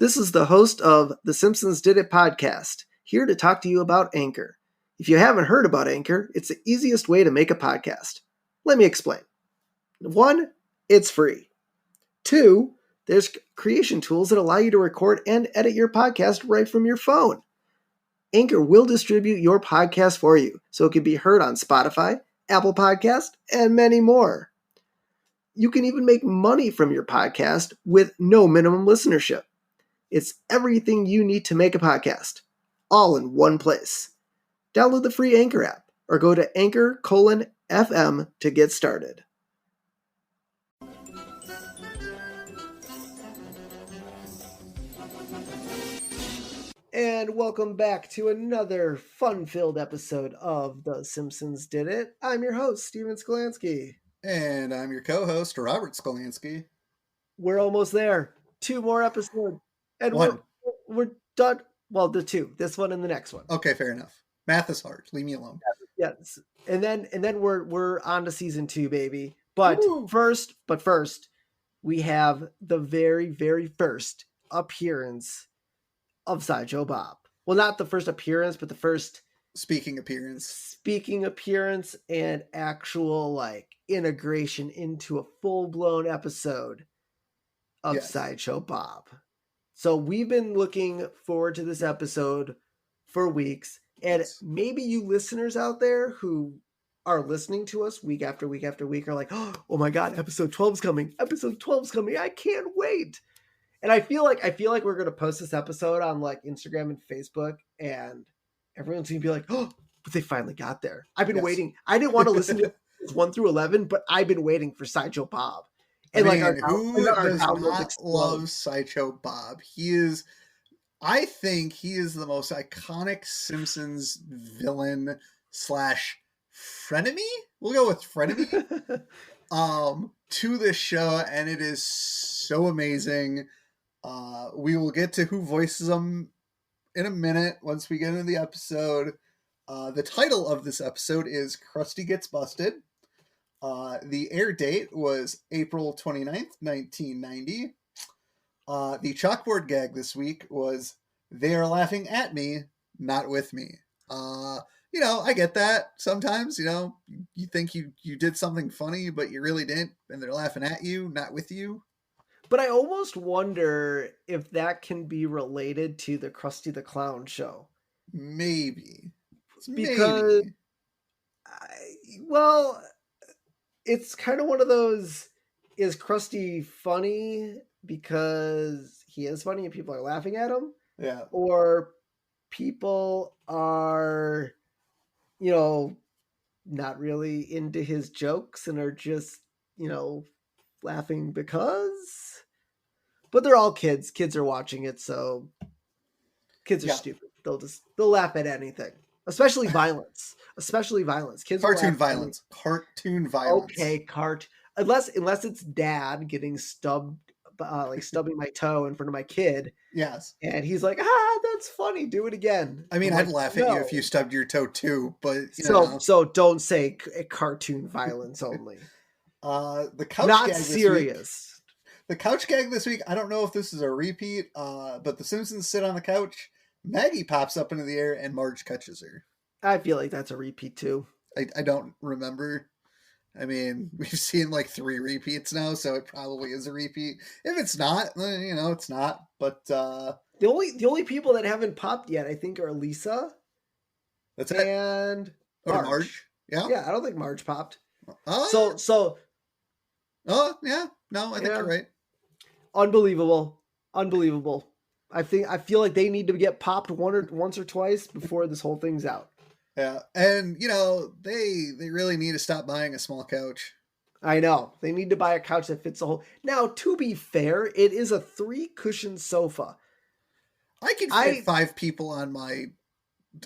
This is the host of The Simpsons Did It podcast, here to talk to you about Anchor. If you haven't heard about Anchor, it's the easiest way to make a podcast. Let me explain. 1, it's free. 2, there's creation tools that allow you to record and edit your podcast right from your phone. Anchor will distribute your podcast for you, so it can be heard on Spotify, Apple Podcast, and many more. You can even make money from your podcast with no minimum listenership. It's everything you need to make a podcast, all in one place. Download the free Anchor app or go to anchor:/FM to get started. And welcome back to another fun-filled episode of The Simpsons Did It. I'm your host, Steven Skolansky. And I'm your co-host, Robert Skolansky. We're almost there. 2 more episodes. And One. We're done. Well, the 2. This one and the next one. Okay, fair enough. Math is hard. Leave me alone. Yes. And then we're on to season 2, baby. But first, we have the very, very first appearance of Sideshow Bob. Well, not the first appearance, but the first speaking appearance and actual integration into a full-blown episode of Sideshow Bob. So we've been looking forward to this episode for weeks, and maybe you listeners out there who are listening to us week after week after week are like, oh my God, episode 12's coming. Episode 12's coming. I can't wait. And I feel like we're going to post this episode on Instagram and Facebook, and everyone's going to be like, oh, but they finally got there. I've been waiting. I didn't want to listen to 1 through 11, but I've been waiting for Sideshow Bob. And who does not love Sideshow Bob? I think he is the most iconic Simpsons villain / frenemy. We'll go with frenemy. To this show, and it is so amazing. We will get to who voices him in a minute once we get into the episode. The title of this episode is Krusty Gets Busted. The air date was April 29th, 1990. The chalkboard gag this week was, they are laughing at me, not with me. I get that sometimes, you think you did something funny, but you really didn't, and they're laughing at you, not with you. But I almost wonder if that can be related to the Krusty the Clown show. Maybe. Because, it's kind of one of those, is Krusty funny because he is funny and people are laughing at him? Yeah. Or people are, not really into his jokes and are just, laughing because? But they're all kids. Kids are watching it, so kids are stupid. They'll laugh at anything. Especially violence. Kids Cartoon violence. Okay, unless it's dad getting stubbing my toe in front of my kid. Yes. And he's like, that's funny. Do it again. I mean, I'd laugh at you if you stubbed your toe too, but so don't say cartoon violence only. The couch not gag serious. The couch gag this week, I don't know if this is a repeat, but the Simpsons sit on the couch. Maggie pops up into the air and Marge catches her. I feel like that's a repeat too. I don't remember. I mean, we've seen 3 repeats now, so it probably is a repeat. If it's not, then, it's not. But the only people that haven't popped yet, I think, are Lisa. That's it. And Marge. Yeah. Yeah, I don't think Marge popped. Oh. So. Oh yeah. No, I think you're right. Unbelievable. I feel like they need to get popped once or twice before this whole thing's out. Yeah, and they really need to stop buying a small couch. I know. They need to buy a couch that fits the whole. Now, to be fair, it is a 3-cushion sofa. I can fit 5 people on my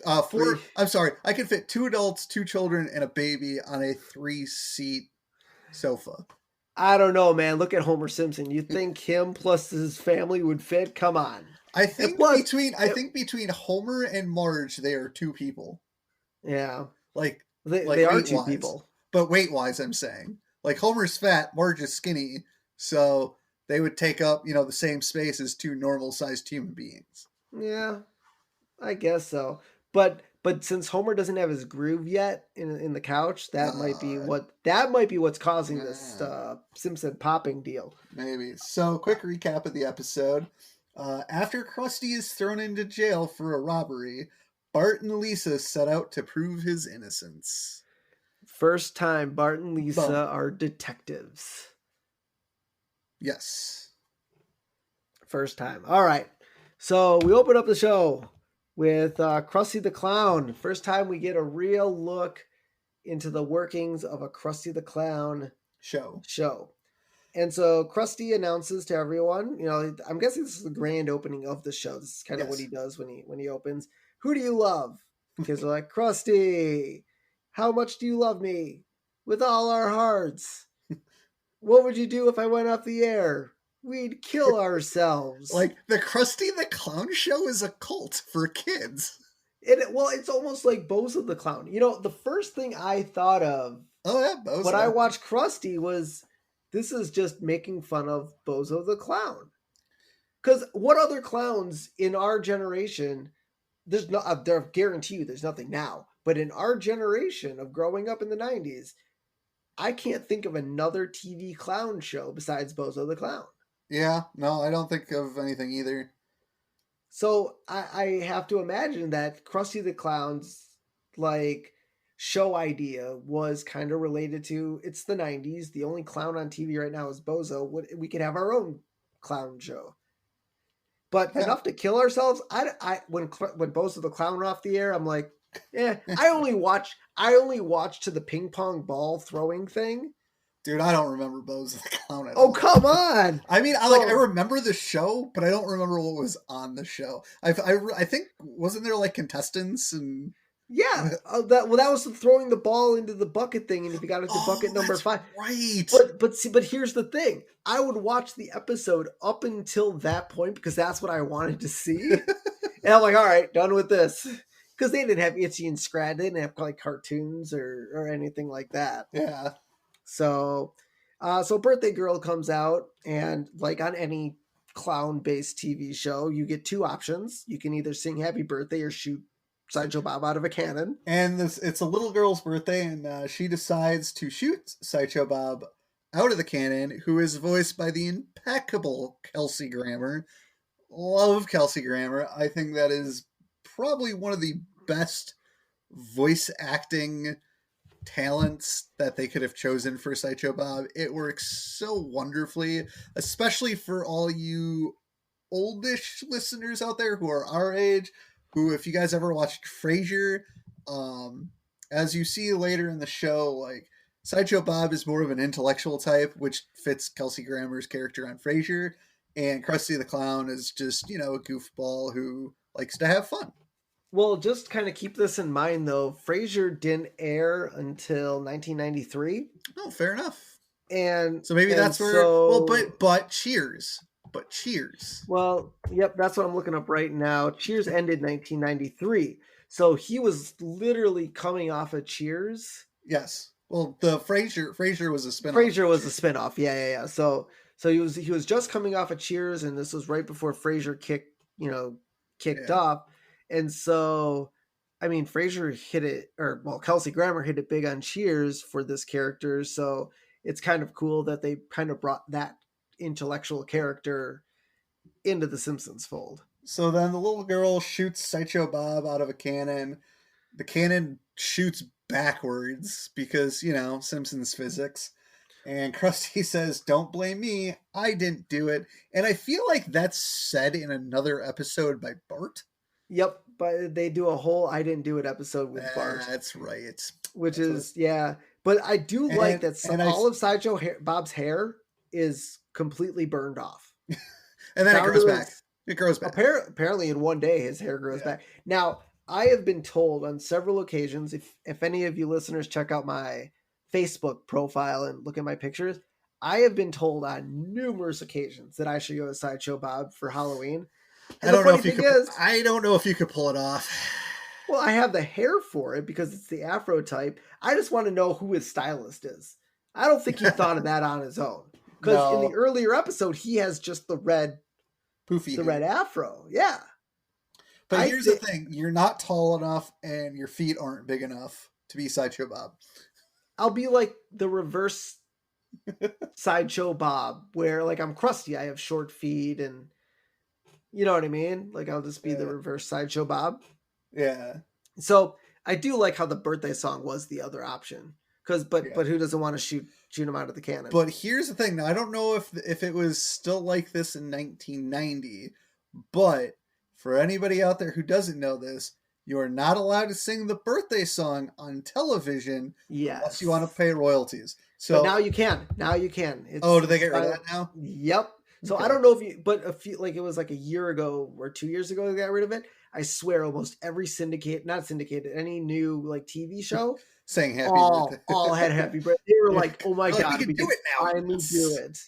4. I'm sorry, I can fit 2 adults, 2 children, and a baby on a 3-seat sofa. I don't know, man. Look at Homer Simpson. You think him plus his family would fit? Come on. I think between Homer and Marge, they are 2 people. Yeah. They are 2 people. But weight-wise, I'm saying. Homer's fat, Marge is skinny, so they would take up, the same space as two normal-sized human beings. Yeah, I guess so. But since Homer doesn't have his groove yet in the couch, that might be what's causing this Simpson popping deal. Maybe. So, quick recap of the episode. After Krusty is thrown into jail for a robbery, Bart and Lisa set out to prove his innocence. First time Bart and Lisa are detectives. Yes. First time. All right. So we open up the show with Krusty the Clown. First time we get a real look into the workings of a Krusty the Clown show. And so Krusty announces to everyone, I'm guessing this is the grand opening of the show. This is kind of what he does when he opens. Who do you love? Because they're like, Krusty, how much do you love me? With all our hearts. What would you do if I went off the air? We'd kill ourselves. Like, the Krusty the Clown show is a cult for kids. It's almost like Bozo the Clown. The first thing I thought of Bozo. when I watched Krusty was, this is just making fun of Bozo the Clown. Because what other clowns in our generation, I guarantee you there's nothing now, but in our generation of growing up in the 90s, I can't think of another TV clown show besides Bozo the Clown. Yeah, no, I don't think of anything either. So I have to imagine that Krusty the Clown's show idea was kind of related to, it's the 90s. The only clown on TV right now is Bozo. We could have our own clown show. But enough to kill ourselves. When Bozo the Clown went off the air, I'm like, I only watch to the ping pong ball throwing thing. Dude, I don't remember Bozo the Clown at all. Oh, come on! I mean, I remember the show, but I don't remember what was on the show. I think, wasn't there contestants and... Yeah, that was throwing the ball into the bucket thing, and if you got it to bucket number 5, right? But here's the thing: I would watch the episode up until that point because that's what I wanted to see, and I'm like, all right, done with this, because they didn't have Itchy and Scrat, they didn't have cartoons or anything like that. Yeah. So Birthday Girl comes out, and on any clown-based TV show, you get two options: you can either sing Happy Birthday or shoot Sideshow Bob out of a cannon. And it's a little girl's birthday, and she decides to shoot Sideshow Bob out of the cannon, who is voiced by the impeccable Kelsey Grammer. Love Kelsey Grammer. I think that is probably one of the best voice acting talents that they could have chosen for Sideshow Bob. It works so wonderfully, especially for all you oldish listeners out there who are our age, who, if you guys ever watched Frasier, as you see later in the show, Sideshow Bob is more of an intellectual type, which fits Kelsey Grammer's character on Frasier, and Krusty the Clown is just, a goofball who likes to have fun. Well, just kind of keep this in mind, though. Frasier didn't air until 1993. Oh, fair enough. And so maybe that's where... Well, but Cheers... But Cheers. Well, yep, that's what I'm looking up right now. Cheers ended 1993. So he was literally coming off of Cheers. Yes. Well, the Frasier was a spinoff. Frasier was a spinoff. Yeah. So he was just coming off of Cheers, and this was right before Frasier kicked off. And so, I mean, Frasier hit it, Kelsey Grammer hit it big on Cheers for this character. So it's kind of cool that they kind of brought that intellectual character into the Simpsons fold. So then the little girl shoots Sideshow Bob out of a cannon. The cannon shoots backwards because, Simpsons physics. And Krusty says, "Don't blame me. I didn't do it." And I feel like that's said in another episode by Bart. Yep, but they do a whole "I didn't do it" episode with Bart. That's right. But I do like that all of Sideshow Bob's hair is completely burned off. And then it grows back. It grows back. Apparently in one day his hair grows back. Now, I have been told on several occasions, if any of you listeners check out my Facebook profile and look at my pictures, I have been told on numerous occasions that I should go to Sideshow Bob for Halloween. I don't know if you could pull it off. Well, I have the hair for it because it's the Afro type. I just want to know who his stylist is. I don't think he thought of that on his own. Because in the earlier episode, he has just the red red afro. Yeah. But here's the thing. You're not tall enough and your feet aren't big enough to be Sideshow Bob. I'll be like the reverse Sideshow Bob, where like I'm Krusty. I have short feet and you know what I mean? Like I'll just be the reverse Sideshow Bob. Yeah. So I do like how the birthday song was the other option. But who doesn't want to shoot him out of the cannon? But here's the thing. Now, I don't know if it was still like this in 1990, but for anybody out there who doesn't know this, you are not allowed to sing the birthday song on television unless you want to pay royalties. So but now you can. Now you can. Do they get rid of that now? Yep. So I don't know but it was like a year ago or 2 years ago they got rid of it. I swear almost every any new like TV show saying happy birthday. all had happy birthday. They were like, oh my God, we can do it now. Finally do it.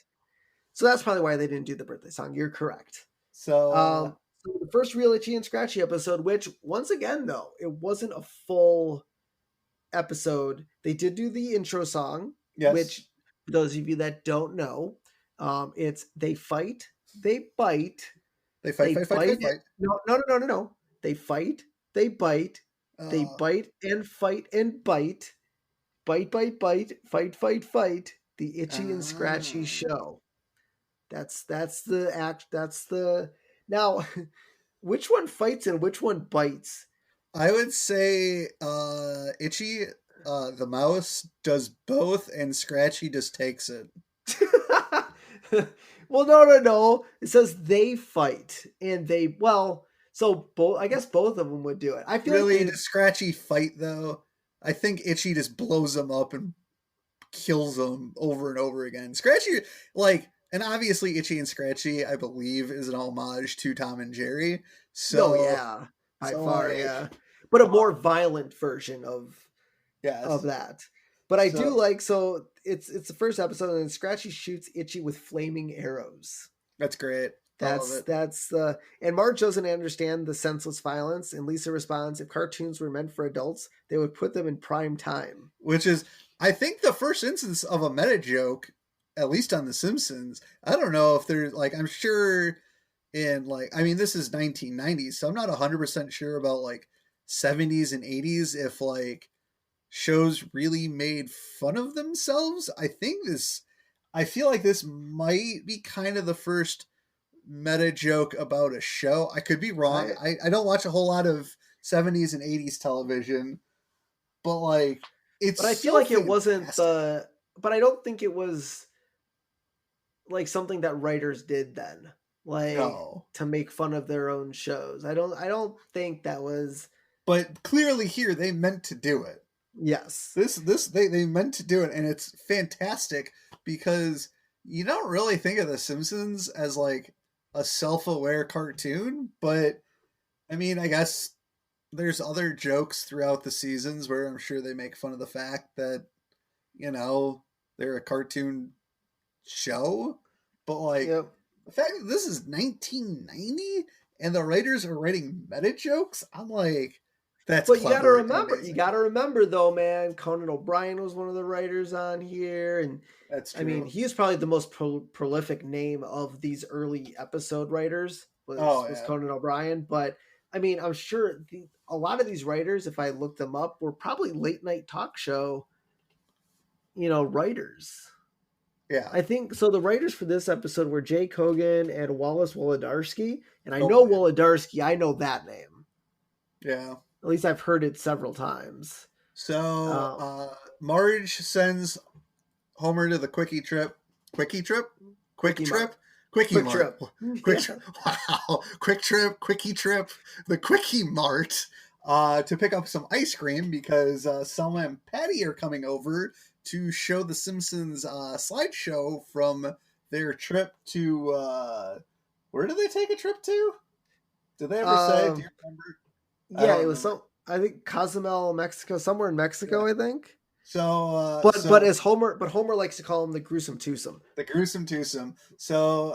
So that's probably why they didn't do the birthday song. You're correct. So the first real Itchy and Scratchy episode, which once again though, it wasn't a full episode. They did do the intro song, which for those of you that don't know, it's they fight, they bite, they fight. No. They fight, they bite, they bite and fight and bite, fight. The Itchy and Scratchy show. That's the act. That's the now. Which one fights and which one bites? I would say Itchy, the mouse, does both, and Scratchy just takes it. Well, no. It says they fight, and so both. I guess both of them would do it. I feel really does Scratchy fight though. I think Itchy just blows them up and kills them over and over again. Scratchy, and obviously Itchy and Scratchy, I believe, is an homage to Tom and Jerry. So by far, but a more violent version of that. But I do like it's the first episode and Scratchy shoots Itchy with flaming arrows. That's great. And Marge doesn't understand the senseless violence, and Lisa responds, if cartoons were meant for adults, they would put them in prime time. Which is, I think, the first instance of a meta joke, at least on The Simpsons. I don't know if there's I'm sure this is 1990s, so I'm not 100% sure about 70s and 80s if shows really made fun of themselves. I feel like this might be kind of the first meta joke about a show. I could be wrong. I don't watch a whole lot of 70s and 80s television, but it's. But I feel like it wasn't but I don't think it was something that writers did then, to make fun of their own shows. I don't think that was. But clearly here they meant to do it. Yes. They meant to do it, and it's fantastic because you don't really think of The Simpsons as a self-aware cartoon, but I mean, I guess there's other jokes throughout the seasons where I'm sure they make fun of the fact that, they're a cartoon show, but the fact that this is 1990 and the writers are writing meta jokes, I'm that's but clever. You gotta remember though, man, Conan O'Brien was one of the writers on here, and that's true. I mean, he's probably the most prolific name of these early episode writers was Conan O'Brien. But I mean, I'm sure a lot of these writers, if I look them up, were probably late night talk show, writers. Yeah, I think so. The writers for this episode were Jay Kogan and Wallace Wolodarski, and I know Wolodarski. I know that name. Yeah. At least I've heard it several times. So Marge sends Homer to the Quickie Trip. Quick Trip. Wow. Quickie Trip. The Quickie Mart to pick up some ice cream because Selma and Patty are coming over to show the Simpsons slideshow from their trip to where did they take a trip to? Did they ever say? Do you remember? Yeah, it was I think Cozumel, Mexico, somewhere in Mexico, I think. So, but Homer likes to call him the gruesome twosome. The gruesome twosome. So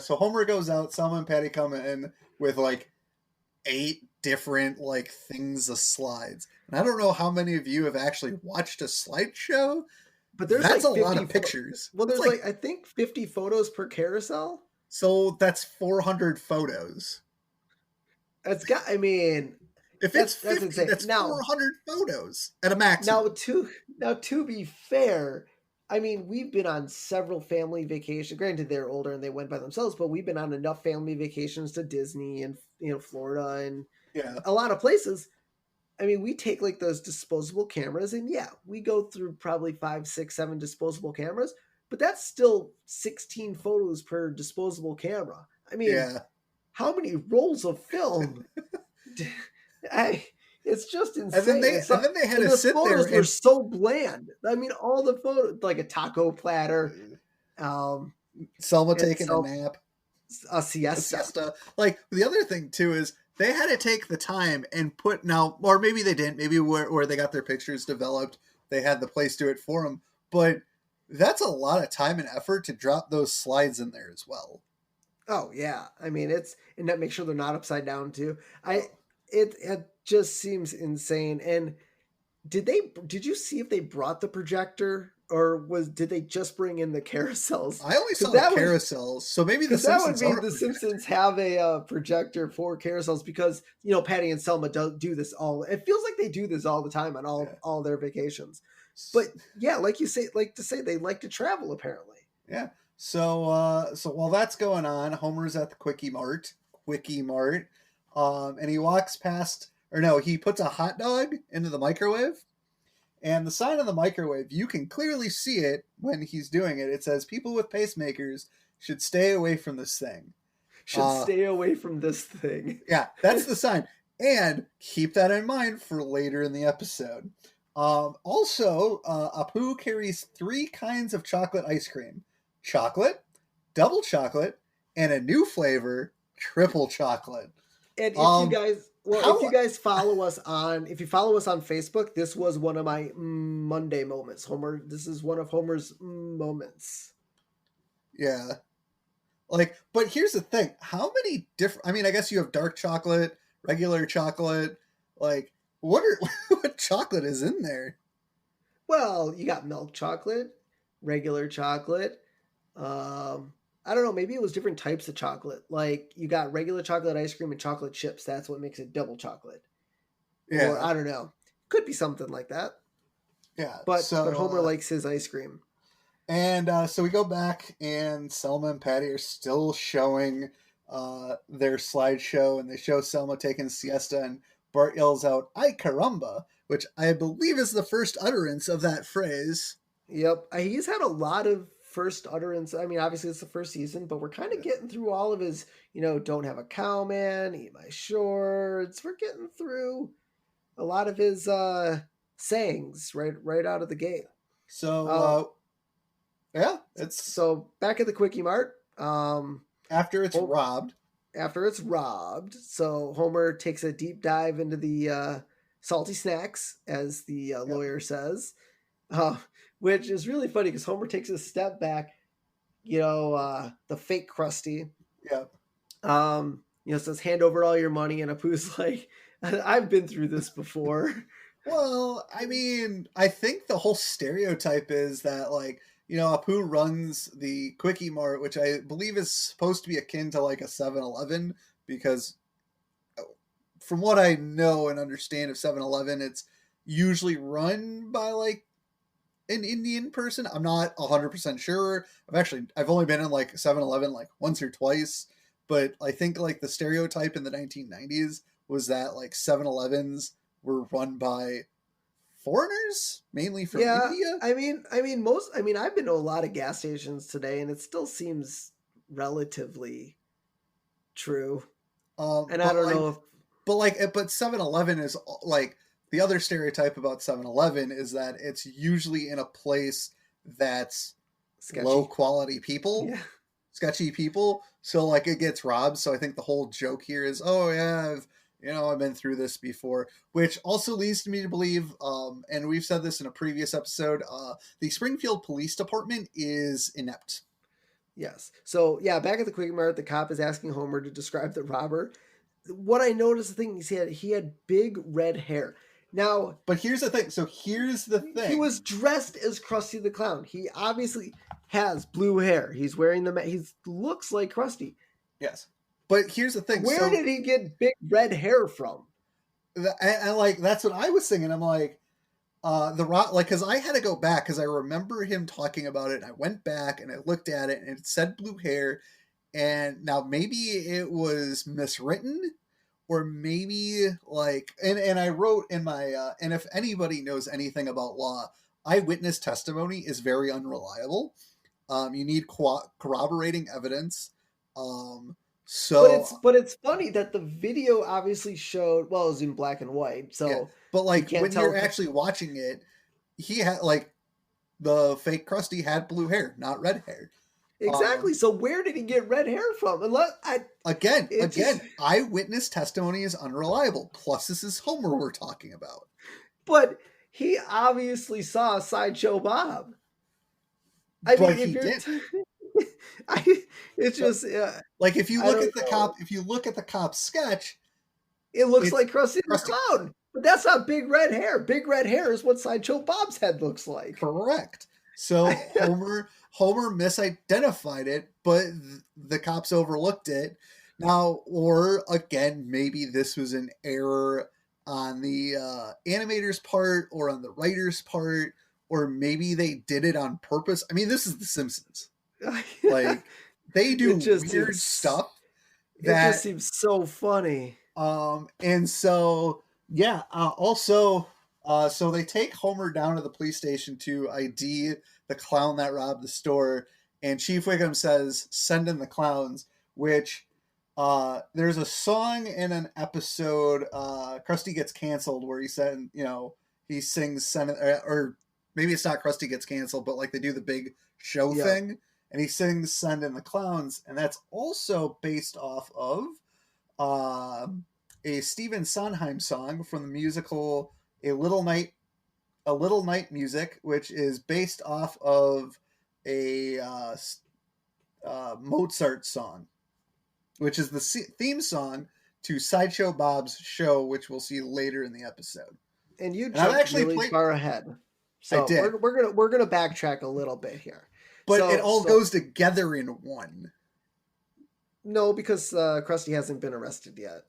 so Homer goes out. Selma and Patty come in with 8 different things of slides. And I don't know how many of you have actually watched a slideshow, But there's that's like a 50 lot of pictures. Well, That's there's like I think 50 photos per carousel. So that's 400 photos. That's got. I mean, If it's that's 50, insane. that's 400 photos at a maximum. Now to be fair, I mean we've been on several family vacations. Granted, they're older and they went by themselves, but we've been on enough family vacations to Disney and Florida and Yeah. a lot of places. I mean, we take like those disposable cameras, and yeah, we go through probably 5, 6, 7 disposable cameras, but that's still 16 photos per disposable camera. I mean, Yeah. how many rolls of film? I, it's just And then insane. they had And to the sit there photos were and so bland. I mean, all the photos, like a taco platter, um, Selma and taking a nap, a siesta. a siesta. Like the other thing too is they had to take the time and put now, or maybe they didn't. Maybe where they got their pictures developed, they had the place do it for them. But that's a lot of time and effort to drop those slides in there as well. Oh yeah, I mean and that make sure they're not upside down too. Oh. It just seems insane. And did you see if they brought the projector or did they just bring in the carousels? I only saw the carousels, so maybe the Simpsons that would mean the Simpsons have a projector for carousels because Patty and Selma do this all. It feels like they do this all the time on all their vacations. But yeah, like you say, they like to travel apparently. Yeah. So while that's going on, Homer's at the Quickie Mart, and he walks past, or no, he puts a hot dog into the microwave, and the sign on the microwave, you can clearly see it when he's doing it. It says, "People with pacemakers should stay away from this thing." Stay away from this thing. Yeah, that's the sign, and keep that in mind for later in the episode. Also, Apu carries 3 kinds of chocolate ice cream: chocolate, double chocolate, and a new flavor, triple chocolate. And if you guys follow us on Facebook, this was one of my Monday moments. This is one of Homer's moments. Yeah. But here's the thing. How many different, I mean, I guess you have dark chocolate, regular chocolate, what chocolate is in there? Well, you got milk chocolate, regular chocolate. I don't know. Maybe it was different types of chocolate. Like you got regular chocolate ice cream and chocolate chips. That's what makes it double chocolate. Yeah. Or I don't know. Could be something like that. Yeah. But Homer likes his ice cream. And so we go back, and Selma and Patty are still showing their slideshow, and they show Selma taking a siesta, and Bart yells out, "Ay caramba," which I believe is the first utterance of that phrase. Yep. He's had a lot of first utterance. I mean, obviously it's the first season, but we're kind of getting through all of his, don't have a cow man, eat my shorts. We're getting through a lot of his sayings right out of the gate. So yeah, so back at the Quickie Mart. After it's robbed. So Homer takes a deep dive into the salty snacks, as the lawyer says. Which is really funny because Homer takes a step back, the fake Krusty. Yeah. Says, "Hand over all your money," and Apu's like, "I've been through this before." Well, I mean, I think the whole stereotype is that, Apu runs the Quickie Mart, which I believe is supposed to be akin to like a 7-Eleven, because from what I know and understand of 7-Eleven, it's usually run by an Indian person. I'm not 100% sure. I've only been in 7-Eleven once or twice, but I think the stereotype in the 1990s was that 7-Elevens were run by foreigners, mainly from India. I mean, I've been to a lot of gas stations today, and it still seems relatively true. And I don't know if, but 7-Eleven is the other stereotype about 7-Eleven is that it's usually in a place that's sketchy. Low quality people, sketchy people. So it gets robbed. So I think the whole joke here is, oh yeah, I've been through this before, which also leads me to believe, and we've said this in a previous episode, the Springfield Police Department is inept. Yes. So yeah, back at the Quickie Mart, the cop is asking Homer to describe the robber. What I noticed, the thing he had big red hair. Now, but here's the thing. So here's the thing. He was dressed as Krusty the Clown. He obviously has blue hair. He's wearing the he looks like Krusty. Yes. But here's the thing. Where did he get big red hair from? And like that's what I was thinking. I'm like, the rock, like, because I had to go back because I remember him talking about it. I went back and I looked at it, and it said blue hair. And now maybe it was miswritten, or maybe like, and I wrote in my, and if anybody knows anything about law, eyewitness testimony is very unreliable. You need corroborating evidence. But it's funny that the video obviously showed, well, it was in black and white. So, yeah, but like when you're actually watching it, he had like the fake Krusty had blue hair, not red hair. Exactly. So where did he get red hair from? Again, eyewitness testimony is unreliable. Plus, this is Homer we're talking about. But he obviously saw Sideshow Bob. It's just like if you look at the cop, if you look at the cop's sketch, it looks like Krusty the Clown. But that's not big red hair. Big red hair is what Sideshow Bob's head looks like. Correct. So Homer misidentified it, but the cops overlooked it. Now, or again, maybe this was an error on the animator's part or on the writer's part, or maybe they did it on purpose. I mean, this is The Simpsons. Like, they do weird stuff. It just seems so funny. And so, yeah, also... so they take Homer down to the police station to ID the clown that robbed the store, and Chief Wiggum says, "Send in the clowns," which there's a song in an episode, Krusty Gets Canceled, where he said, he sings, "Send," or maybe it's not Krusty Gets Canceled, but like they do the big show thing, and he sings "Send in the Clowns," and that's also based off of a Stephen Sondheim song from the musical A Little Night Music, which is based off of a Mozart song, which is the theme song to Sideshow Bob's show, which we'll see later in the episode. And you jumped really far ahead. So I did. We're gonna backtrack a little bit here, but it all goes together in one. No, because Krusty hasn't been arrested yet.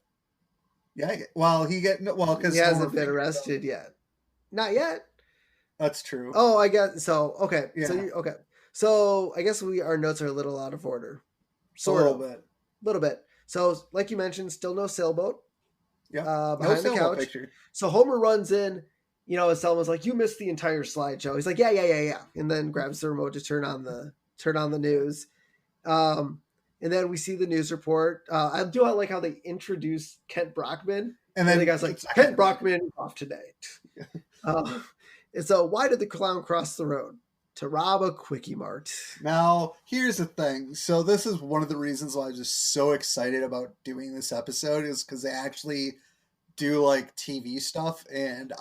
Yeah, because he hasn't been arrested yet. Not yet. That's true. Oh, I guess so. Okay, yeah. So So I guess our notes are a little out of order. A little bit. So, like you mentioned, still no sailboat. Yeah. Behind the couch. Picture. So Homer runs in. Selma's like, "You missed the entire slideshow." He's like, "Yeah," and then grabs the remote to turn on the news. And then we see the news report. I like how they introduce Kent Brockman. And then the guy's like, "Kent Brockman off today." And so why did the clown cross the road? To rob a Quickie Mart. Now, here's the thing. So this is one of the reasons why I'm just so excited about doing this episode, is because they actually do like TV stuff, and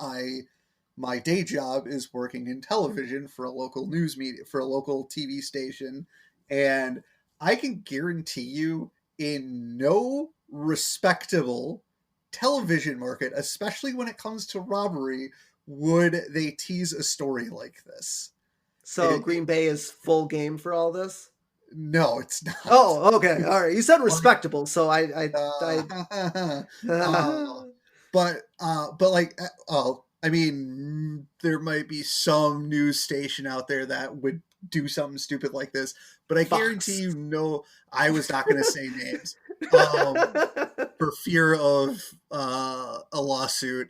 my day job is working in television for a local news media, for a local TV station, and I can guarantee you in no respectable television market, especially when it comes to robbery, would they tease a story like this. So Green Bay is full game for all this? No, it's not. Oh, okay. All right. You said respectable, so but like, I mean, there might be some news station out there that would do something stupid like this, but I guarantee you, I was not going to say names for fear of a lawsuit.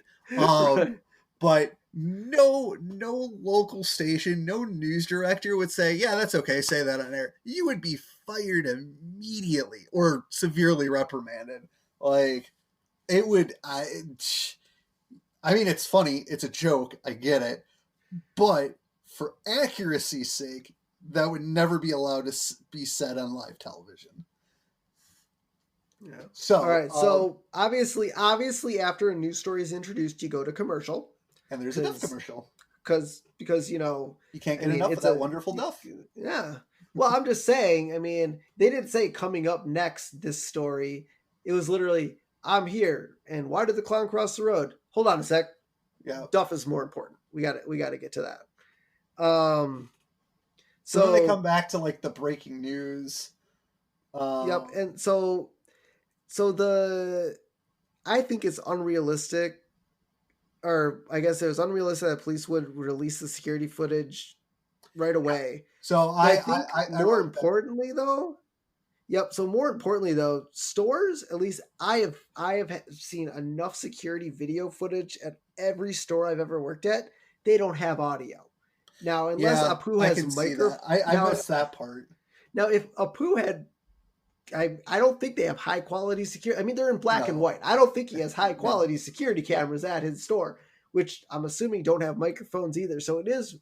But no local station, no news director would say, "Yeah, that's okay, say that on air." You would be fired immediately or severely reprimanded. Like, it would, I mean, it's funny, it's a joke, I get it, but for accuracy's sake, that would never be allowed to be said on live television. Yeah. So, all right. So obviously, after a news story is introduced, you go to commercial. And there's a Duff commercial. Because you can't get enough of that wonderful Duff. Yeah. Well, I'm just saying, I mean, they didn't say coming up next, this story. It was literally, "I'm here. And why did the clown cross the road?" Hold on a sec. Yeah. Duff is more important. We got to get to that. So then they come back to like the breaking news. Yep. And so I think it's unrealistic, or I guess it was unrealistic that police would release the security footage right away. So I think more importantly though, so more importantly though, stores, at least I have seen enough security video footage at every store I've ever worked at. They don't have audio. Now, unless Apu has microphone. I missed that part. Now, if Apu had, I don't think they have high quality security. I mean, they're in black and white. I don't think he has high quality security cameras at his store, which I'm assuming don't have microphones either. So it is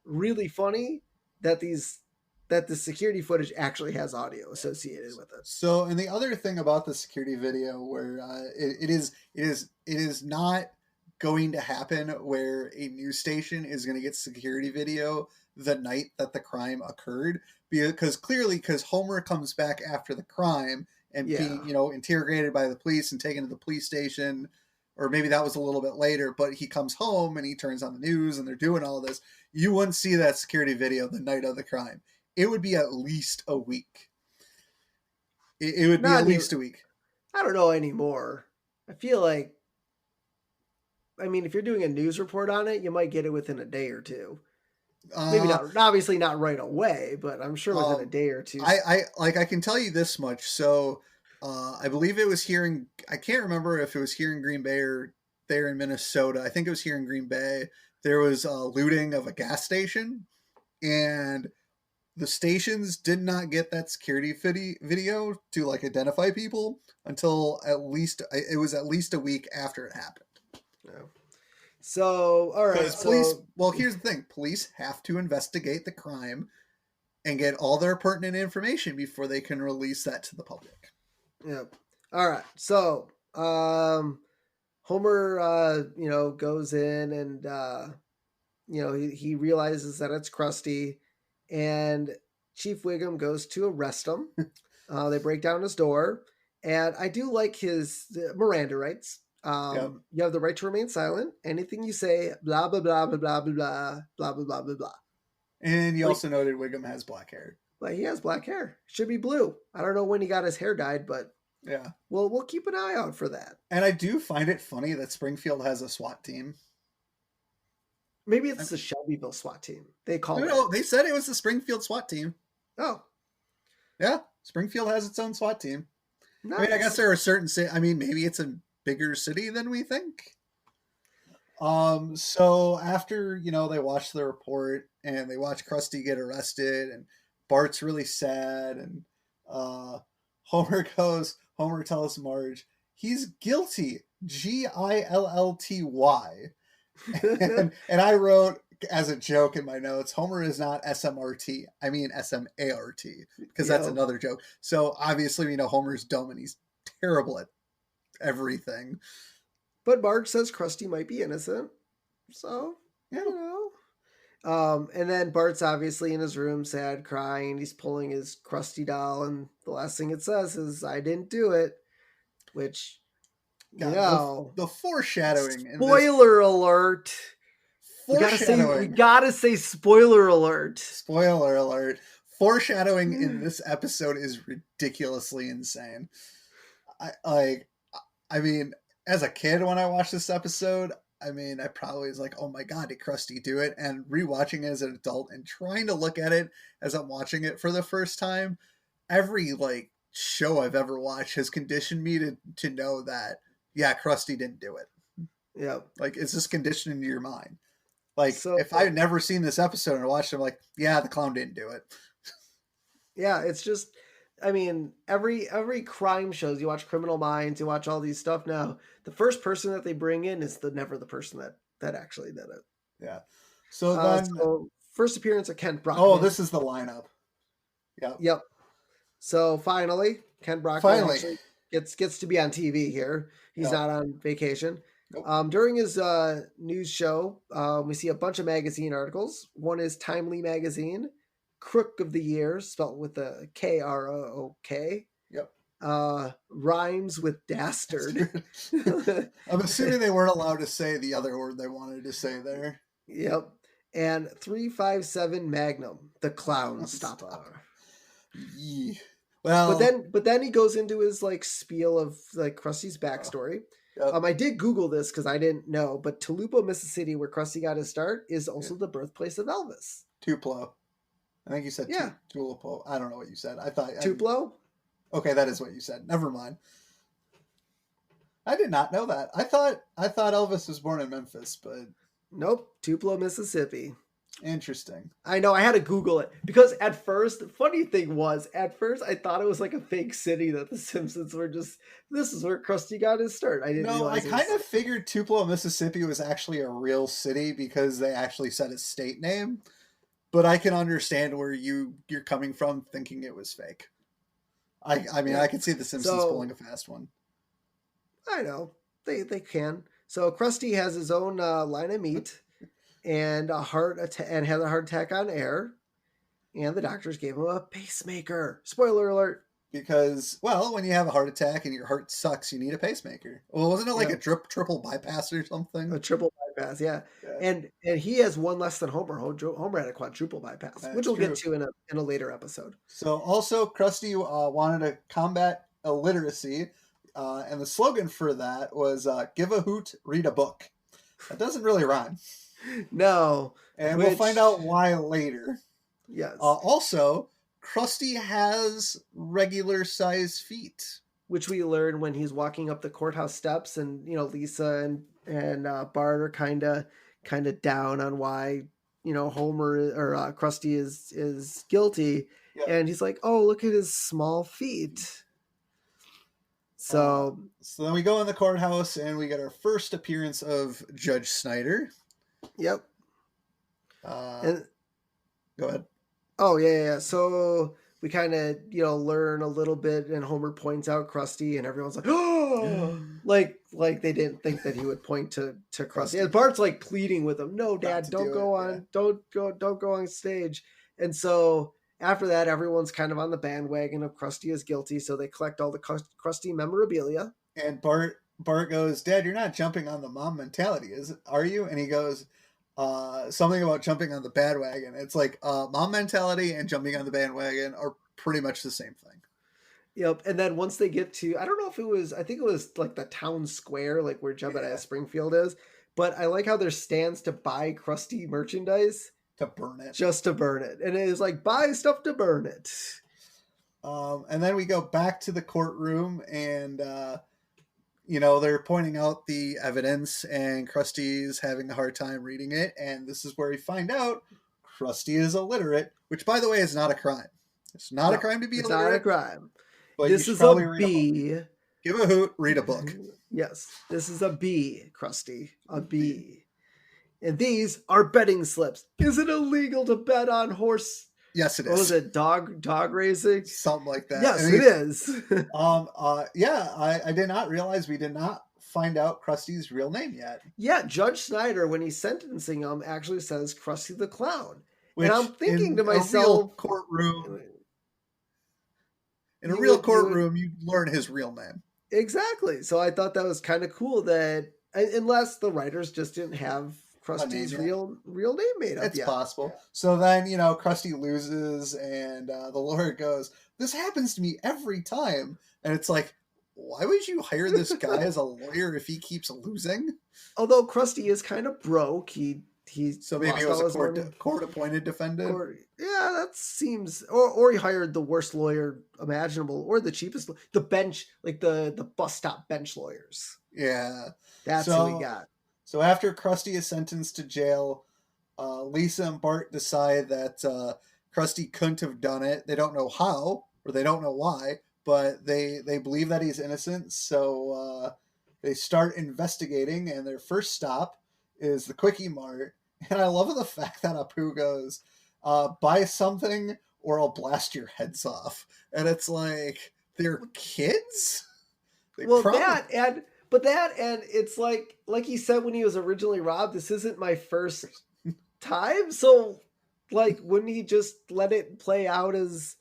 really funny that the security footage actually has audio associated with it. So, and the other thing about the security video, where it is not going to happen where a news station is going to get security video the night that the crime occurred, because Homer comes back after the crime and being interrogated by the police and taken to the police station, or maybe that was a little bit later, but he comes home and he turns on the news and they're doing all this. You wouldn't see that security video the night of the crime. It would be at least a week. It would be at least a week. I don't know anymore. I feel like, I mean, if you're doing a news report on it, you might get it within a day or two. Maybe not, obviously not right away, but I'm sure within a day or two. I can tell you this much. So I believe it was here in, I can't remember if it was here in Green Bay or there in Minnesota. I think it was here in Green Bay. There was looting of a gas station, and the stations did not get that security video to like identify people until it was at least a week after it happened. Yeah. So, all right. Because police, well, here's the thing. Police have to investigate the crime and get all their pertinent information before they can release that to the public. Yep. All right. So, Homer, goes in and, he realizes that it's Krusty, and Chief Wiggum goes to arrest him. They break down his door, and I do like his Miranda rights. You have the right to remain silent. Anything you say, blah, blah, blah, blah, blah, blah, blah, blah, blah, blah, blah, blah. And you also noted Wiggum has black hair. Like, he has black hair. Should be blue. I don't know when he got his hair dyed, but yeah. Well, we'll keep an eye out for that. And I do find it funny that Springfield has a SWAT team. Maybe it's the Shelbyville SWAT team. They called No, they said it was the Springfield SWAT team. Oh. Yeah, Springfield has its own SWAT team. Nice. I mean, I guess there are certain maybe it's a bigger city than we think. So after, they watch the report and they watch Krusty get arrested and Bart's really sad, and Homer tells Marge he's guilty, Gillty. and I wrote as a joke in my notes, Homer is not SMRT. I mean SMART, because that's another joke. So obviously, Homer's dumb and he's terrible at everything. But Marge says Krusty might be innocent. So, and then Bart's obviously in his room, sad, crying. He's pulling his Krusty doll, and the last thing it says is, "I didn't do it," which, the foreshadowing. Spoiler alert. We gotta say spoiler alert. Spoiler alert. Foreshadowing in this episode is ridiculously insane. I mean, as a kid when I watched this episode, I probably was like, oh my God, did Krusty do it? And rewatching it as an adult and trying to look at it as I'm watching it for the first time, every show I've ever watched has conditioned me to know that, yeah, Krusty didn't do it. Yeah. It's just conditioned into your mind. If I had never seen this episode and watched it, I'm like, yeah, the clown didn't do it. Yeah, it's just, every crime shows, you watch Criminal Minds, you watch all these stuff now, the first person that they bring in is never the person that actually did it. Yeah. So then... first appearance of Kent Brockman. Oh, this is the lineup. Yep. So finally, Kent Brockman actually gets to be on TV here. He's not on vacation. Nope. During his news show, we see a bunch of magazine articles. One is Timely Magazine, Crook of the Year, spelled with a Krook. Yep. rhymes with dastard. I'm assuming they weren't allowed to say the other word they wanted to say there. Yep. And 357 Magnum, the clown stopper. Yeah. Well, but then he goes into his like spiel of like Krusty's backstory. Yep. I did Google this because I didn't know, but Tulupa, Mississippi, where Krusty got his start, is also the birthplace of Elvis. Tupelo. I think you said Tupelo. I don't know what you said. I thought Tupelo. Okay, that is what you said. Never mind. I did not know that. I thought Elvis was born in Memphis, but nope, Tupelo, Mississippi. Interesting. I know, I had to Google it because at first, the funny thing was, at first I thought it was like a fake city that the Simpsons were just, this is where Krusty got his start. I didn't realize. I kind of figured Tupelo, Mississippi was actually a real city because they actually said its state name. But I can understand where you're coming from thinking it was fake. I mean, I can see the Simpsons pulling a fast one. I know. They can. So Krusty has his own line of meat. And had a heart attack on air, and the doctors gave him a pacemaker. Spoiler alert. Because, well, when you have a heart attack and your heart sucks, you need a pacemaker. Well, wasn't it like a triple bypass or something? A triple bypass, yeah. And he has one less than Homer. Homer had a quadruple bypass, which we'll get to in a later episode. So also, Krusty wanted to combat illiteracy, and the slogan for that was "Give a hoot, read a book." That doesn't really rhyme. No. And we'll find out why later. Yes. Also, Krusty has regular size feet. Which we learn when he's walking up the courthouse steps, and Lisa and Bart are kind of down on why Homer or Krusty is guilty. Yep. And he's like, oh, look at his small feet. So then we go in the courthouse and we get our first appearance of Judge Snyder. Yep. And go ahead. Oh yeah. So we kind of learn a little bit, and Homer points out Krusty, and everyone's like, oh, like they didn't think that he would point to Krusty. And Bart's like pleading with him, no, Dad, don't go on stage. And so after that, everyone's kind of on the bandwagon of Krusty is guilty, so they collect all the Krusty memorabilia. And Bart goes, Dad, you're not jumping on the mom mentality, are you? And he goes, something about jumping on the bandwagon. It's like mom mentality and jumping on the bandwagon are pretty much the same thing. Yep. And then once they get to, I don't know if it was, I think it was like the town square, like where Jebediah Springfield is. But I like how there's stands to buy Krusty merchandise. To burn it. Just to burn it. And it is like, buy stuff to burn it. And then we go back to the courtroom, and they're pointing out the evidence, and Krusty's having a hard time reading it. And this is where we find out Krusty is illiterate, which, by the way, is not a crime. It's not a crime to be illiterate. It's not a crime. But this is a B. Give a hoot, read a book. Yes, this is a B, Krusty. A B. And these are betting slips. Is it illegal to bet on horse? Yes, it is. What was it? Dog racing? Something like that. Yes, it is. I did not realize we did not find out Krusty's real name yet. Yeah, Judge Snyder, when he's sentencing him, actually says Krusty the Clown. And I'm thinking to myself, in a real courtroom, you learn his real name. Exactly. So I thought that was kind of cool that, unless the writers just didn't have Krusty's real name made up. It's possible. So then, Krusty loses, and the lawyer goes, this happens to me every time. And it's like, why would you hire this guy as a lawyer if he keeps losing? Although Krusty is kind of broke. So maybe it was a court-appointed defendant? Yeah, that seems... Or he hired the worst lawyer imaginable, or the cheapest... The bench, like the bus stop bench lawyers. Yeah. That's who we got. So after Krusty is sentenced to jail, Lisa and Bart decide that Krusty couldn't have done it. They don't know how, or they don't know why, but they believe that he's innocent. So they start investigating, and their first stop is the Quickie Mart. And I love the fact that Apu goes, buy something or I'll blast your heads off. And it's like, they're kids? But it's like he said when he was originally robbed, this isn't my first time. So, like, wouldn't he just let it play out as,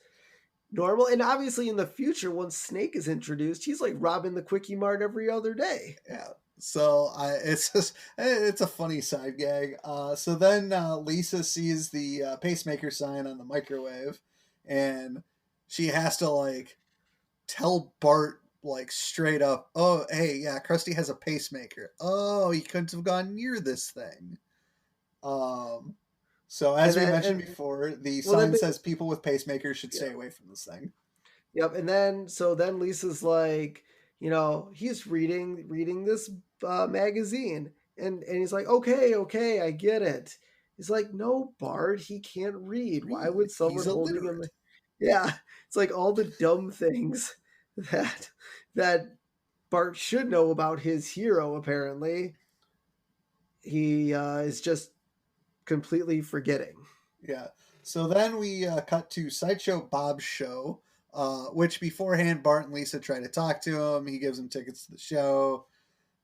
normal. And obviously in the future, once Snake is introduced, he's like robbing the Quickie Mart every other day. Yeah. So it's a funny side gag. So then Lisa sees the pacemaker sign on the microwave, and she has to like tell Bart like straight up, "Oh, hey, yeah, Krusty has a pacemaker. Oh, he couldn't have gone near this thing." Um, so as we mentioned before, the sign says people with pacemakers should stay away from this thing. Yep, and then Lisa's like, he's reading this magazine, and he's like, okay, I get it. He's like, no, Bart, he can't read. Why would someone holding him? Yeah, it's like all the dumb things that Bart should know about his hero. Apparently, he is just completely forgetting. Yeah. So then we cut to Sideshow Bob's show, which beforehand Bart and Lisa try to talk to him. He gives them tickets to the show.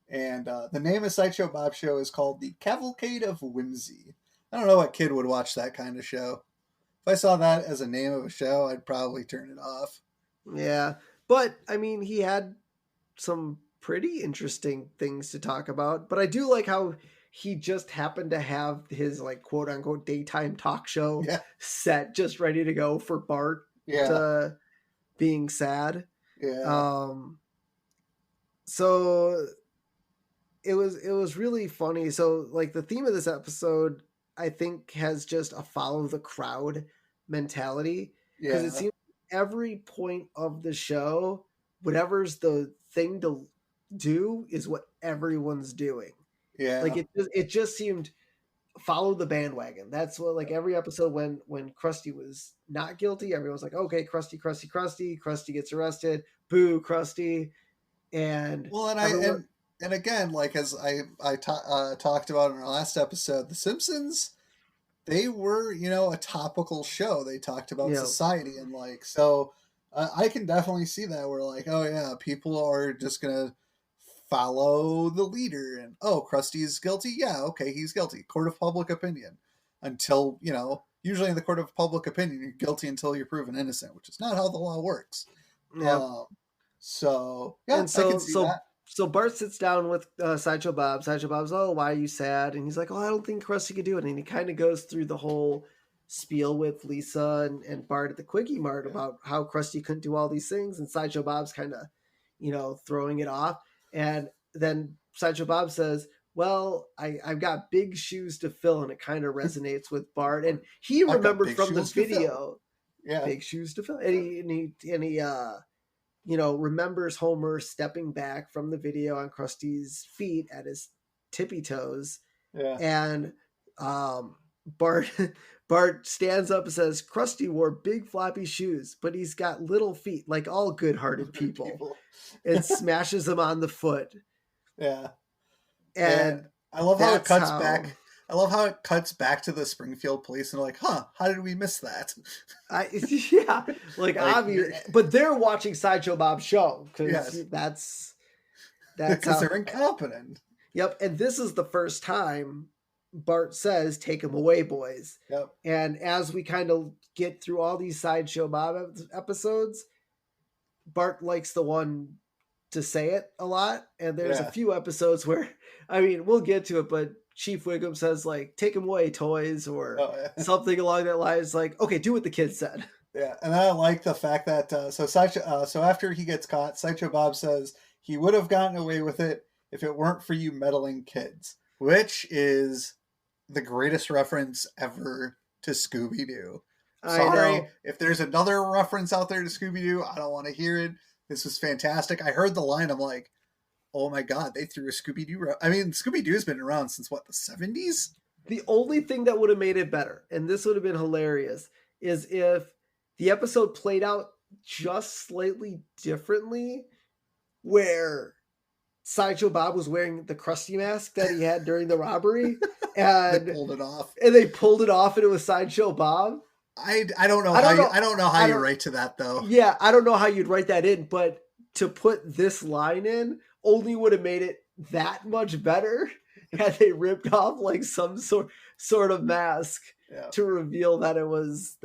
And the name of Sideshow Bob's show is called The Cavalcade of Whimsy. I don't know what kid would watch that kind of show. If I saw that as a name of a show, I'd probably turn it off. Yeah. But, I mean, he had some pretty interesting things to talk about. But I do like how he just happened to have his like quote unquote daytime talk show set just ready to go for Bart being sad. Yeah. So it was really funny. So like the theme of this episode, I think, has just a follow the crowd mentality. Because it seems every point of the show, whatever's the thing to do is what everyone's doing. Yeah. Like it just seemed follow the bandwagon. That's what, like, every episode when Krusty was not guilty, everyone's like, okay, Krusty gets arrested. Boo, Krusty. And well, and again, like as I talked about in our last episode, The Simpsons, they were, a topical show. They talked about society and like, so I can definitely see that where like, oh yeah, people are just gonna follow the leader and Krusty's guilty. Yeah, okay, he's guilty. Court of public opinion. Until, usually in the court of public opinion, you're guilty until you're proven innocent, which is not how the law works. Yeah. So yeah, and so, I can see that. So Bart sits down with Sideshow Bob. Sideshow Bob's, oh, why are you sad? And he's like, oh, I don't think Krusty could do it. And he kind of goes through the whole spiel with Lisa and Bart at the Quickie Mart about how Krusty couldn't do all these things. And Sideshow Bob's kind of, throwing it off. And then Sideshow Bob says, well, I've got big shoes to fill. And it kind of resonates with Bart. And he remembered from the video, big shoes to fill. And he remembers Homer stepping back from the video on Krusty's feet at his tippy toes. Yeah. And Bart stands up and says, Krusty wore big floppy shoes, but he's got little feet, like all good-hearted people. And smashes him on the foot. Yeah. And I love how it cuts back. I love how it cuts back to the Springfield police and they're like, huh, how did we miss that? Obvious, but they're watching Sideshow Bob's show because that's because they're incompetent. Yep, and this is the first time Bart says, take him away, boys. Yep. And as we kind of get through all these Sideshow Bob episodes, Bart likes the one to say it a lot. And there's a few episodes where, I mean, we'll get to it, but Chief Wiggum says, like, take him away, toys, or something along that lines. Like, okay, do what the kid said. Yeah, and I like the fact that so after he gets caught, Sideshow Bob says he would have gotten away with it if it weren't for you meddling kids, which is the greatest reference ever to Scooby-Doo. Sorry, if there's another reference out there to Scooby-Doo, I don't want to hear it. This was fantastic. I heard the line, I'm like, oh my god, they threw a Scooby-Doo. I mean, Scooby-Doo's been around since what, the 70s? The only thing that would have made it better, and this would have been hilarious, is if the episode played out just slightly differently, where Sideshow Bob was wearing the Krusty mask that he had during the robbery, and they pulled it off. And they pulled it off, and it was Sideshow Bob. I don't know how you write to that though. Yeah, I don't know how you'd write that in, but to put this line in only would have made it that much better had they ripped off like some sort of mask to reveal that it was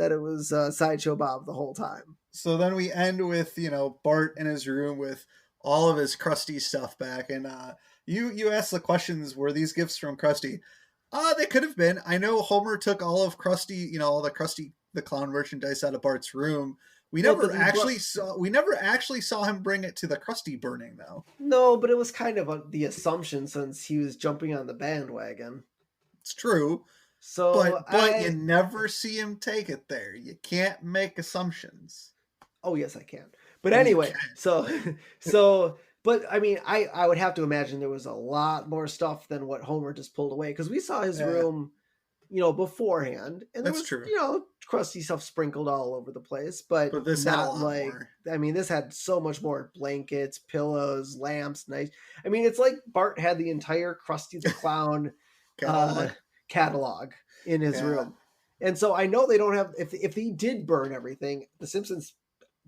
Sideshow Bob the whole time. So then we end with, Bart in his room with all of his Krusty stuff back. And you asked the questions, were these gifts from Krusty? They could have been. I know Homer took all of Krusty, all the Krusty the Clown merchandise out of Bart's room. We Well, never actually saw him bring it to the Krusty burning though. No, but it was kind of the assumption since he was jumping on the bandwagon. It's true. So But you never see him take it there. You can't make assumptions. Oh yes, I can. But anyway, so but I mean, I would have to imagine there was a lot more stuff than what Homer just pulled away because we saw his room, beforehand, and there was true. Krusty stuff sprinkled all over the place, but this not like more. I mean, this had so much more: blankets, pillows, lamps, nice. I mean, it's like Bart had the entire Krusty the Clown catalog in his room, and so I know they don't have. If he did burn everything, the Simpsons,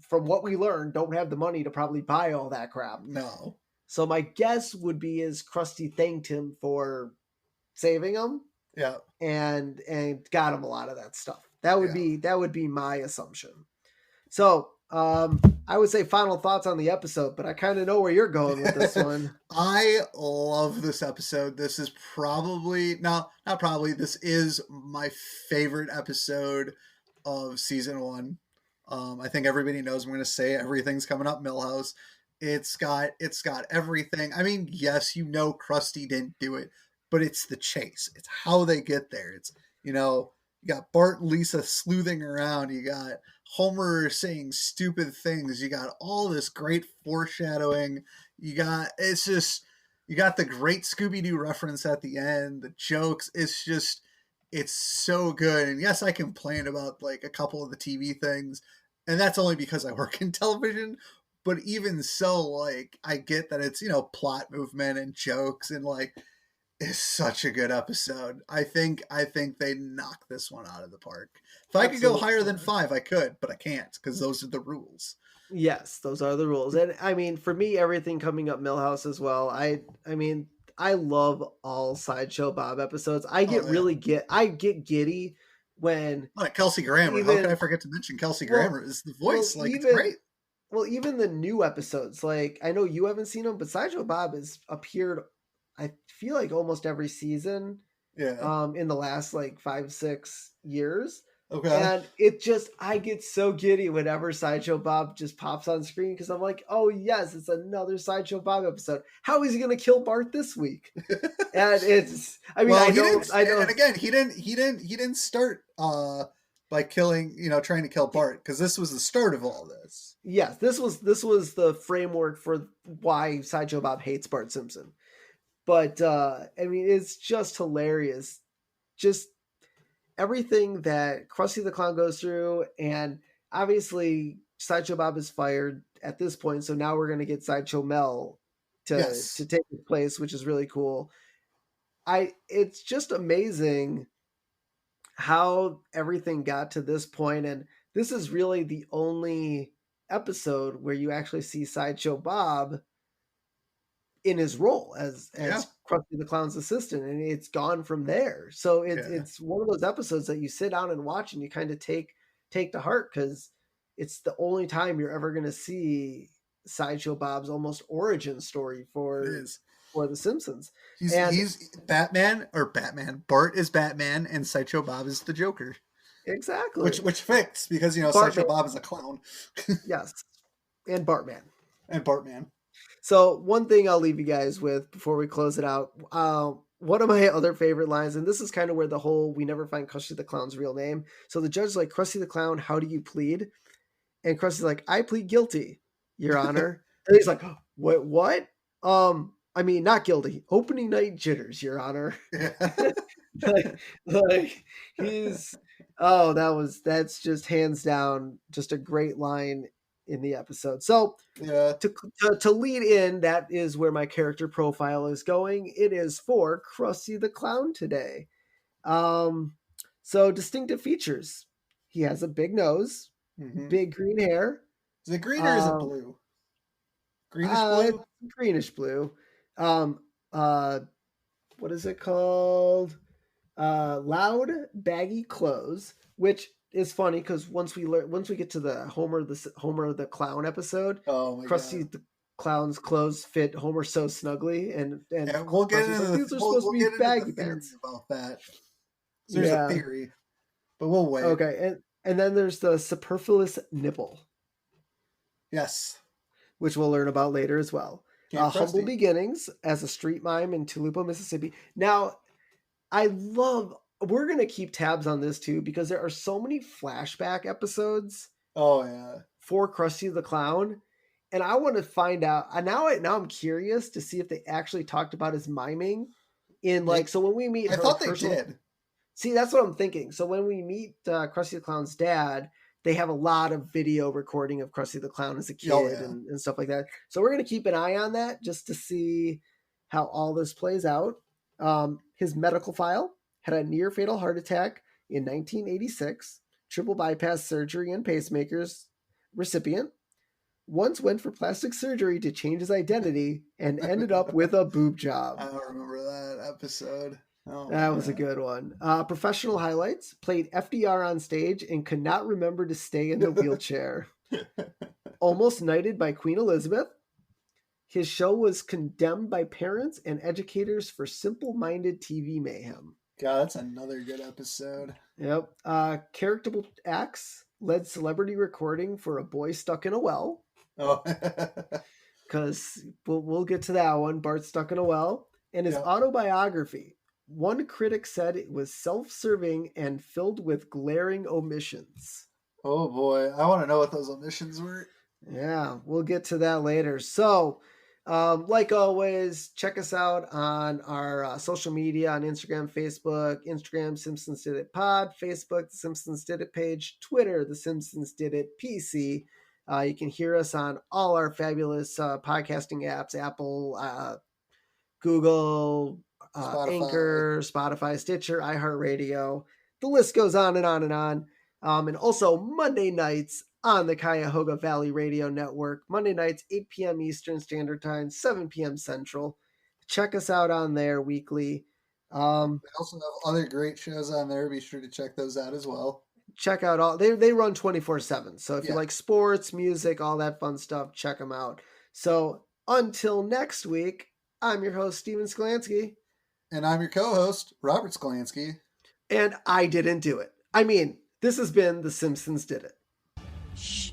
from what we learned, don't have the money to probably buy all that crap. No. So my guess would be is Krusty thanked him for saving him. Yeah. And got him a lot of that stuff. That would be my assumption. So I would say final thoughts on the episode, but I kind of know where you're going with this one. I love this episode. This is probably not probably. This is my favorite episode of season 1. I think everybody knows I'm going to say everything's coming up Milhouse. It's got everything. I mean, yes, Krusty didn't do it, but it's the chase. It's how they get there. It's, you got Bart and Lisa sleuthing around. You got Homer saying stupid things. You got all this great foreshadowing. You got the great Scooby-Doo reference at the end, the jokes. It's so good. And yes, I complain about like a couple of the TV things, and that's only because I work in television. But even so, like, I get that it's, plot movement and jokes, and like, it's such a good episode. I think they knock this one out of the park. If I could go higher than 5, I could, but I can't because those are the rules. Yes, those are the rules. And I mean, for me, everything coming up Milhouse as well. I mean, I love all Sideshow Bob episodes. I get giddy when Kelsey Grammer. How could I forget to mention Kelsey Grammer is the voice? It's great. Well, even the new episodes, like I know you haven't seen them, but Sideshow Bob has appeared, I feel like almost every season. Yeah. In the last like 5-6 years. Okay. And I get so giddy whenever Sideshow Bob just pops on screen because I'm like, oh yes, it's another Sideshow Bob episode. How is he going to kill Bart this week? And it's, I mean, I don't. And again, he didn't start by killing, trying to kill Bart, because this was the start of all this. Yes, this was the framework for why Sideshow Bob hates Bart Simpson. But I mean, it's just hilarious. Just everything that Krusty the Clown goes through, and obviously Sideshow Bob is fired at this point, so now we're going to get Sideshow Mel to take his place, which is really cool. It's just amazing how everything got to this point, and this is really the only episode where you actually see Sideshow Bob in his role as Krusty the Clown's assistant, and it's gone from there. So it's one of those episodes that you sit down and watch, and you kind of take to heart, because it's the only time you're ever going to see Sideshow Bob's almost origin story for the Simpsons. He's Batman. Bart is Batman, and Sideshow Bob is the Joker. Exactly. Which fits, because Sideshow Bob is a clown. Yes, and Bartman. So one thing I'll leave you guys with before we close it out, one of my other favorite lines, and this is kind of where the whole we never find Krusty the Clown's real name. So the judge's like, Krusty the Clown, how do you plead? And Krusty's like, I plead guilty, Your Honor. And he's like, what? I mean, not guilty. Opening night jitters, Your Honor. like he's that's just hands down just a great line in the episode. So to lead in, that is where my character profile is going. It is for Krusty the Clown today. So distinctive features. He has a big nose, big green hair. Is it green or is it blue? Greenish blue? Greenish blue. What is it called? Loud, baggy clothes, which is funny because once we get to the Homer the Clown episode, oh my Krusty god, the Clown's clothes fit Homer so snugly, and yeah, we'll get Krusty's into like, these are supposed to we'll be get into the baggy theory pants. about that. There's a Yeah. theory, but we'll wait. Okay, and then there's the superfluous nipple. Yes, which we'll learn about later as well. Humble beginnings as a street mime in Tulupa, Mississippi. Now, we're going to keep tabs on this too because there are so many flashback episodes. Oh yeah. For Krusty the Clown, and I want to find out. Now I'm curious to see if they actually talked about his miming in so when we meet. I thought they did. See, that's what I'm thinking. So when we meet Krusty the Clown's dad, they have a lot of video recording of Krusty the Clown as a kid and stuff like that. So we're going to keep an eye on that just to see how all this plays out. His medical file had a near fatal heart attack in 1986, triple bypass surgery and pacemakers recipient. Once went for plastic surgery to change his identity and ended up with a boob job. I don't remember that episode. Oh, that was a good one. Professional highlights: played FDR on stage and could not remember to stay in the wheelchair. Almost knighted by Queen Elizabeth. His show was condemned by parents and educators for simple-minded TV mayhem. God, that's another good episode. Yep. Characterable acts led celebrity recording for a boy stuck in a well. Oh. Because we'll get to that one. Bart stuck in a well. And his autobiography. One critic said it was self-serving and filled with glaring omissions. Oh boy, I want to know what those omissions were. Yeah, we'll get to that later. So, like always, check us out on our social media on Instagram, Facebook, Instagram, Simpsons Did It Pod, Facebook, The Simpsons Did It page, Twitter, The Simpsons Did It PC. You can hear us on all our fabulous podcasting apps, Apple, Google, Anchor, Spotify, Stitcher, iHeartRadio. The list goes on and on and on. And also Monday nights on the Cuyahoga Valley Radio Network. Monday nights, 8 p.m. Eastern Standard Time, 7 p.m. Central. Check us out on there weekly. We also have other great shows on there. Be sure to check those out as well. Check out all they run 24/7. So if you like sports, music, all that fun stuff, check them out. So until next week, I'm your host, Steven Skolansky. And I'm your co-host, Robert Skolansky. And I didn't do it. I mean, this has been The Simpsons Did It. Shh.